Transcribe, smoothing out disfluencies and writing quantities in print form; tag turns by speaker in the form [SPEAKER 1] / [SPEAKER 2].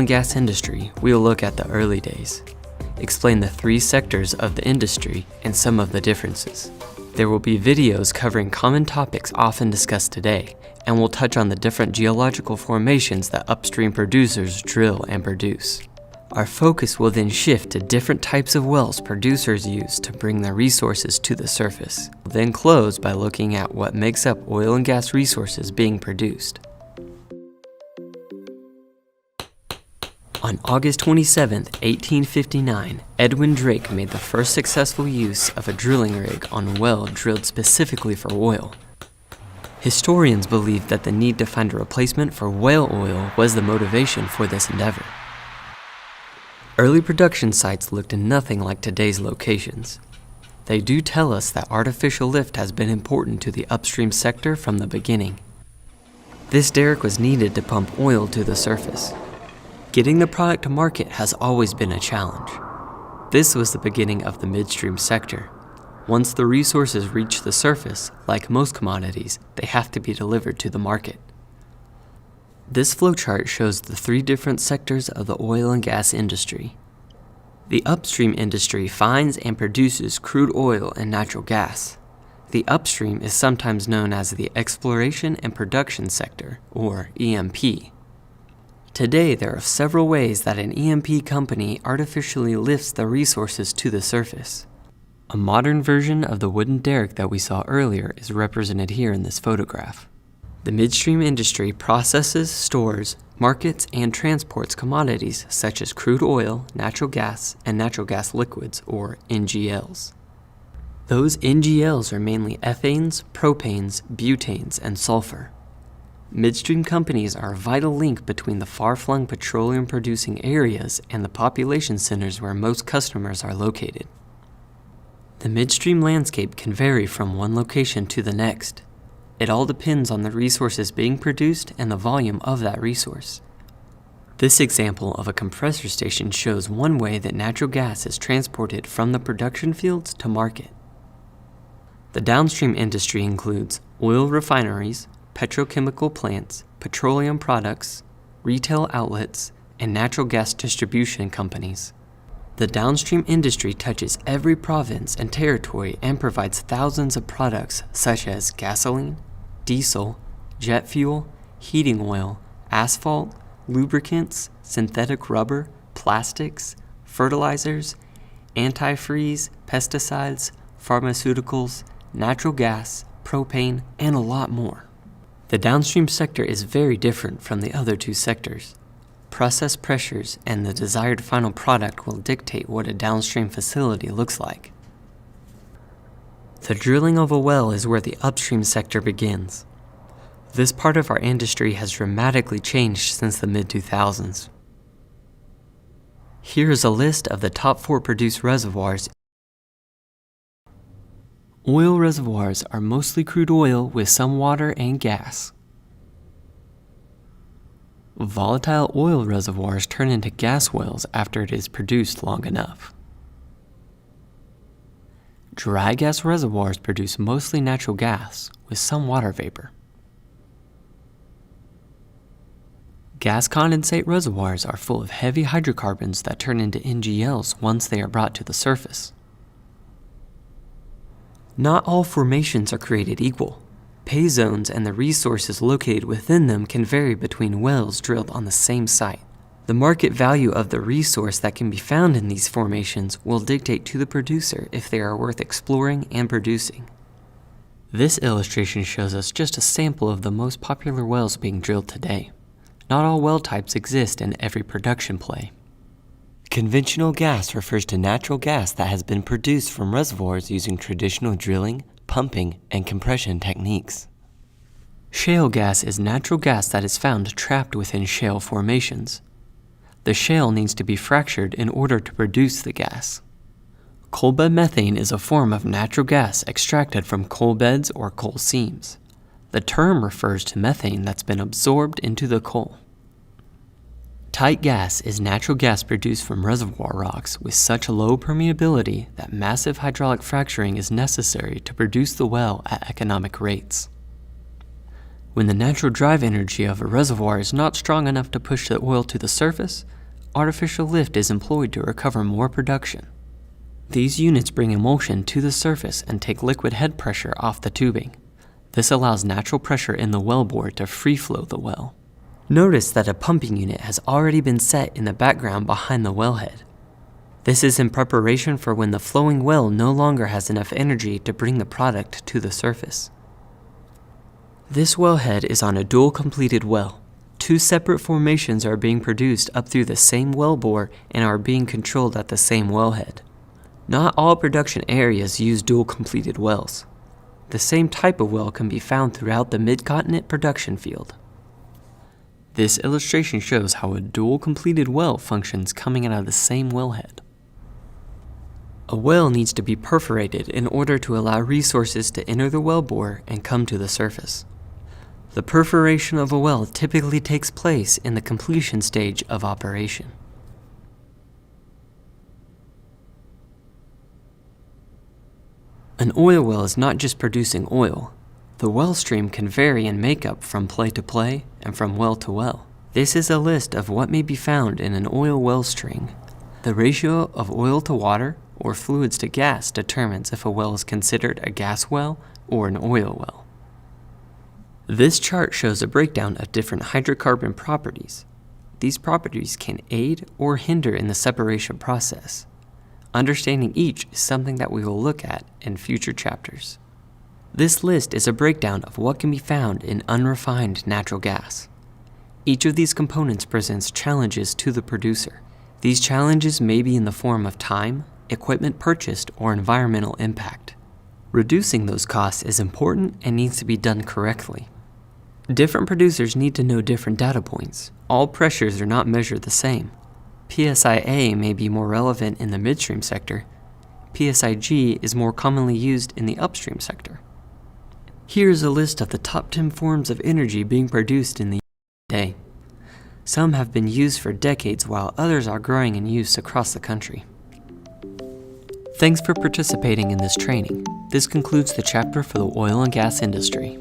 [SPEAKER 1] and gas industry, we'll look at the early days, explain the 3 sectors of the industry and some of the differences. There will be videos covering common topics often discussed today, and we'll touch on the different geological formations that upstream producers drill and produce. Our focus will then shift to different types of wells producers use to bring their resources to the surface. We'll then close by looking at what makes up oil and gas resources being produced. On August 27, 1859, Edwin Drake made the first successful use of a drilling rig on a well drilled specifically for oil. Historians believe that the need to find a replacement for whale oil was the motivation for this endeavor. Early production sites looked nothing like today's locations. They do tell us that artificial lift has been important to the upstream sector from the beginning. This derrick was needed to pump oil to the surface. Getting the product to market has always been a challenge. This was the beginning of the midstream sector. Once the resources reach the surface, like most commodities, they have to be delivered to the market. This flowchart shows the 3 different sectors of the oil and gas industry. The upstream industry finds and produces crude oil and natural gas. The upstream is sometimes known as the exploration and production sector, or EMP. Today, there are several ways that an EMP company artificially lifts the resources to the surface. A modern version of the wooden derrick that we saw earlier is represented here in this photograph. The midstream industry processes, stores, markets, and transports commodities such as crude oil, natural gas, and natural gas liquids, or NGLs. Those NGLs are mainly ethanes, propanes, butanes, and sulfur. Midstream companies are a vital link between the far-flung petroleum-producing areas and the population centers where most customers are located. The midstream landscape can vary from one location to the next. It all depends on the resources being produced and the volume of that resource. This example of a compressor station shows one way that natural gas is transported from the production fields to market. The downstream industry includes oil refineries, petrochemical plants, petroleum products, retail outlets, and natural gas distribution companies. The downstream industry touches every province and territory and provides thousands of products such as gasoline, diesel, jet fuel, heating oil, asphalt, lubricants, synthetic rubber, plastics, fertilizers, antifreeze, pesticides, pharmaceuticals, natural gas, propane, and a lot more. The downstream sector is very different from the other 2 sectors. Process pressures and the desired final product will dictate what a downstream facility looks like. The drilling of a well is where the upstream sector begins. This part of our industry has dramatically changed since the mid-2000s. Here is a list of the top 4 produced reservoirs. Oil reservoirs are mostly crude oil with some water and gas. Volatile oil reservoirs turn into gas wells after it is produced long enough. Dry gas reservoirs produce mostly natural gas with some water vapor. Gas condensate reservoirs are full of heavy hydrocarbons that turn into NGLs once they are brought to the surface. Not all formations are created equal. Pay zones and the resources located within them can vary between wells drilled on the same site. The market value of the resource that can be found in these formations will dictate to the producer if they are worth exploring and producing. This illustration shows us just a sample of the most popular wells being drilled today. Not all well types exist in every production play. Conventional gas refers to natural gas that has been produced from reservoirs using traditional drilling, pumping, and compression techniques. Shale gas is natural gas that is found trapped within shale formations. The shale needs to be fractured in order to produce the gas. Coalbed methane is a form of natural gas extracted from coal beds or coal seams. The term refers to methane that's been absorbed into the coal. Tight gas is natural gas produced from reservoir rocks with such low permeability that massive hydraulic fracturing is necessary to produce the well at economic rates. When the natural drive energy of a reservoir is not strong enough to push the oil to the surface, artificial lift is employed to recover more production. These units bring emulsion to the surface and take liquid head pressure off the tubing. This allows natural pressure in the wellbore to free flow the well. Notice that a pumping unit has already been set in the background behind the wellhead. This is in preparation for when the flowing well no longer has enough energy to bring the product to the surface. This wellhead is on a dual completed well. Two separate formations are being produced up through the same wellbore and are being controlled at the same wellhead. Not all production areas use dual completed wells. The same type of well can be found throughout the mid-continent production field. This illustration shows how a dual completed well functions coming out of the same wellhead. A well needs to be perforated in order to allow resources to enter the wellbore and come to the surface. The perforation of a well typically takes place in the completion stage of operation. An oil well is not just producing oil. The well stream can vary in makeup from play to play and from well to well. This is a list of what may be found in an oil well string. The ratio of oil to water or fluids to gas determines if a well is considered a gas well or an oil well. This chart shows a breakdown of different hydrocarbon properties. These properties can aid or hinder in the separation process. Understanding each is something that we will look at in future chapters. This list is a breakdown of what can be found in unrefined natural gas. Each of these components presents challenges to the producer. These challenges may be in the form of time, equipment purchased, or environmental impact. Reducing those costs is important and needs to be done correctly. Different producers need to know different data points. All pressures are not measured the same. PSI-A may be more relevant in the midstream sector. PSI-G is more commonly used in the upstream sector. Here is a list of the top 10 forms of energy being produced in the day. Some have been used for decades while others are growing in use across the country. Thanks for participating in this training. This concludes the chapter for the oil and gas industry.